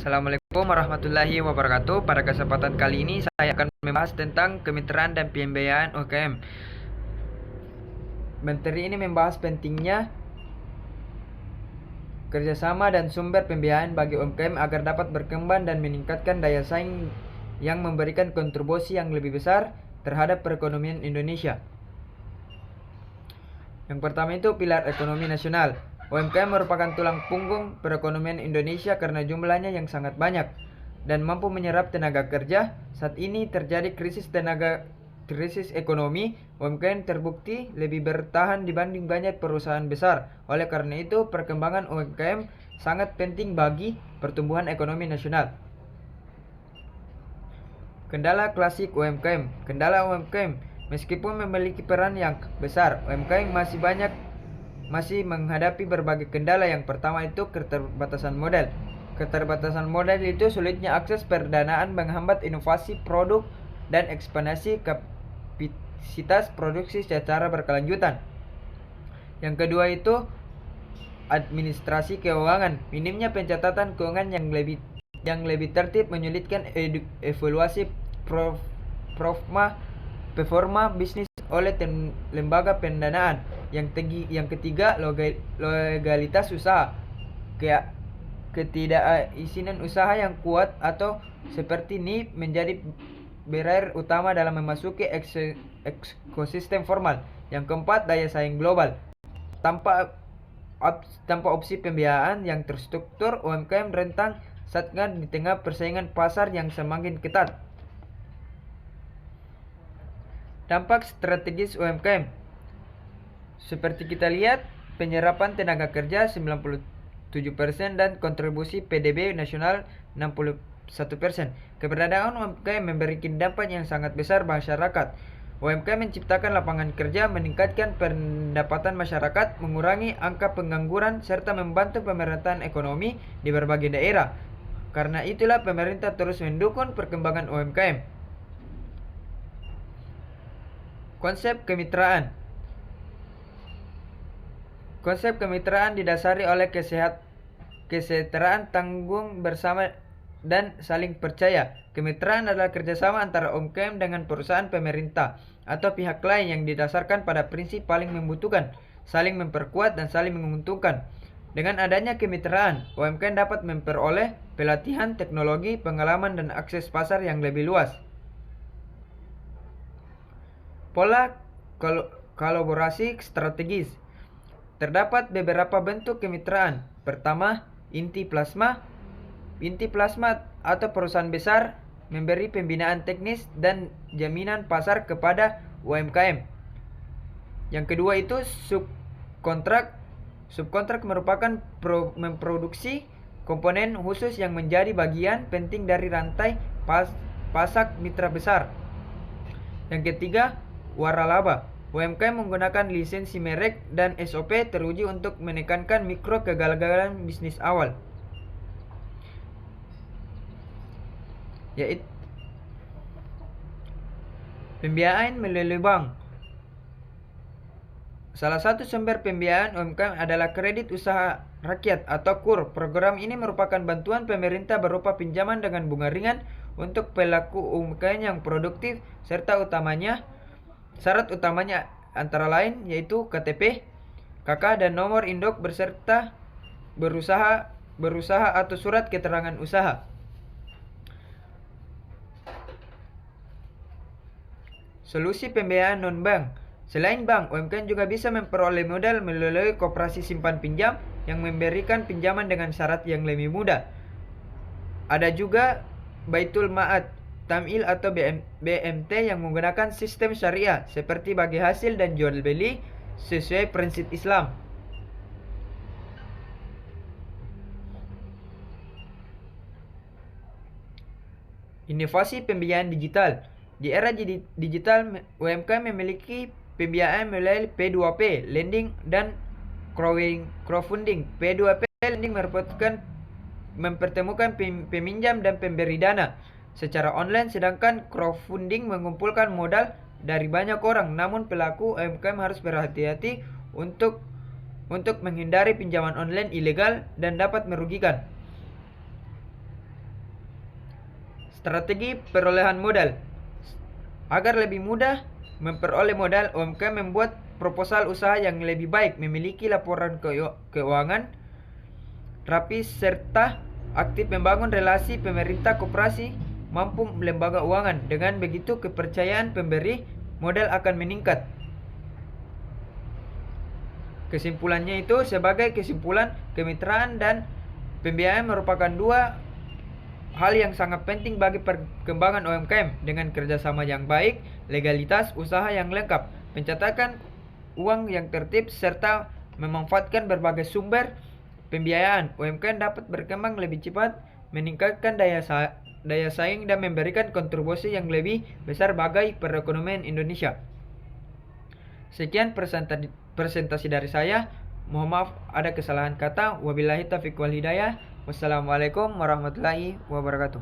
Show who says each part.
Speaker 1: Assalamualaikum warahmatullahi wabarakatuh. Pada kesempatan kali ini saya akan membahas tentang kemitraan dan pembiayaan UMKM. Menteri ini membahas pentingnya kerjasama dan sumber pembiayaan bagi UMKM agar dapat berkembang dan meningkatkan daya saing yang memberikan kontribusi yang lebih besar terhadap perekonomian Indonesia. Yang pertama itu pilar ekonomi nasional. UMKM merupakan tulang punggung perekonomian Indonesia karena jumlahnya yang sangat banyak dan mampu menyerap tenaga kerja. Saat ini terjadi krisis ekonomi, UMKM terbukti lebih bertahan dibanding banyak perusahaan besar. Oleh karena itu, perkembangan UMKM sangat penting bagi pertumbuhan ekonomi nasional. Kendala klasik UMKM. Kendala UMKM, meskipun memiliki peran yang besar, UMKM masih menghadapi berbagai kendala. Yang pertama itu keterbatasan modal. Keterbatasan modal itu sulitnya akses pendanaan menghambat inovasi produk dan ekspansi kapasitas produksi secara berkelanjutan. Yang kedua itu administrasi keuangan. Minimnya pencatatan keuangan yang lebih tertib menyulitkan evaluasi performa bisnis oleh lembaga pendanaan. Yang ketiga, legalitas usaha. Ketidakizinan usaha yang kuat atau seperti ini menjadi barrier utama dalam memasuki ekosistem formal. Yang keempat, daya saing global. Tanpa opsi pembiayaan yang terstruktur, UMKM rentan stagnan di tengah persaingan pasar yang semakin ketat. Dampak strategis UMKM. Seperti kita lihat, penyerapan tenaga kerja 97% dan kontribusi PDB nasional 61%. Keberadaan UMKM memberikan dampak yang sangat besar masyarakat. UMKM menciptakan lapangan kerja, meningkatkan pendapatan masyarakat, mengurangi angka pengangguran, serta membantu pemerataan ekonomi di berbagai daerah. Karena itulah pemerintah terus mendukung perkembangan UMKM. Konsep kemitraan. Konsep kemitraan didasari oleh kesejahteraan tanggung bersama dan saling percaya. Kemitraan adalah kerjasama antara UMKM dengan perusahaan pemerintah atau pihak lain yang didasarkan pada prinsip paling membutuhkan, saling memperkuat, dan saling menguntungkan. Dengan adanya kemitraan, UMKM dapat memperoleh pelatihan, teknologi, pengalaman, dan akses pasar yang lebih luas. Pola kolaborasi strategis. Terdapat beberapa bentuk kemitraan. Pertama, inti plasma. Inti plasma atau perusahaan besar memberi pembinaan teknis dan jaminan pasar kepada UMKM. Yang kedua itu subkontrak. Subkontrak merupakan memproduksi komponen khusus yang menjadi bagian penting dari rantai pasar mitra besar. Yang ketiga, waralaba. UMKM menggunakan lisensi merek dan SOP teruji untuk menekankan mikro kegagalan bisnis awal. Yaitu pembiayaan melalui bank. Salah satu sumber pembiayaan UMKM adalah kredit usaha rakyat atau KUR. Program ini merupakan bantuan pemerintah berupa pinjaman dengan bunga ringan untuk pelaku UMKM yang produktif, syarat utamanya antara lain yaitu KTP, KK, dan nomor induk beserta berusaha atau surat keterangan usaha. Solusi pembiayaan non-bank. Selain bank, UMKM juga bisa memperoleh modal melalui koperasi simpan pinjam yang memberikan pinjaman dengan syarat yang lebih mudah. Ada juga Baitul Ma'ad Tamil atau BMT yang menggunakan sistem syariah seperti bagi hasil dan jual beli sesuai prinsip Islam. Inovasi pembiayaan digital. Di era digital, UMKM memiliki pembiayaan melalui P2P, lending, dan crowdfunding. P2P lending mempertemukan peminjam dan pemberi dana secara online, sedangkan crowdfunding mengumpulkan modal dari banyak orang. Namun pelaku UMKM harus berhati-hati untuk menghindari pinjaman online ilegal dan dapat merugikan. Strategi perolehan modal. Agar lebih mudah memperoleh modal, UMKM membuat proposal usaha yang lebih baik, memiliki laporan keuangan rapi, serta aktif membangun relasi pemerintah koperasi mampu lembaga keuangan. Dengan begitu, kepercayaan pemberi modal akan meningkat. Kesimpulannya itu, sebagai kesimpulan, kemitraan dan pembiayaan merupakan dua hal yang sangat penting bagi perkembangan UMKM. Dengan kerjasama yang baik, legalitas usaha yang lengkap, pencatatan uang yang tertib, serta memanfaatkan berbagai sumber pembiayaan, UMKM dapat berkembang lebih cepat, meningkatkan daya saing, dan memberikan kontribusi yang lebih besar bagi perekonomian Indonesia. Sekian presentasi dari saya. Mohon maaf ada kesalahan kata. Wabillahi taufiq wal hidayah. Wassalamualaikum warahmatullahi wabarakatuh.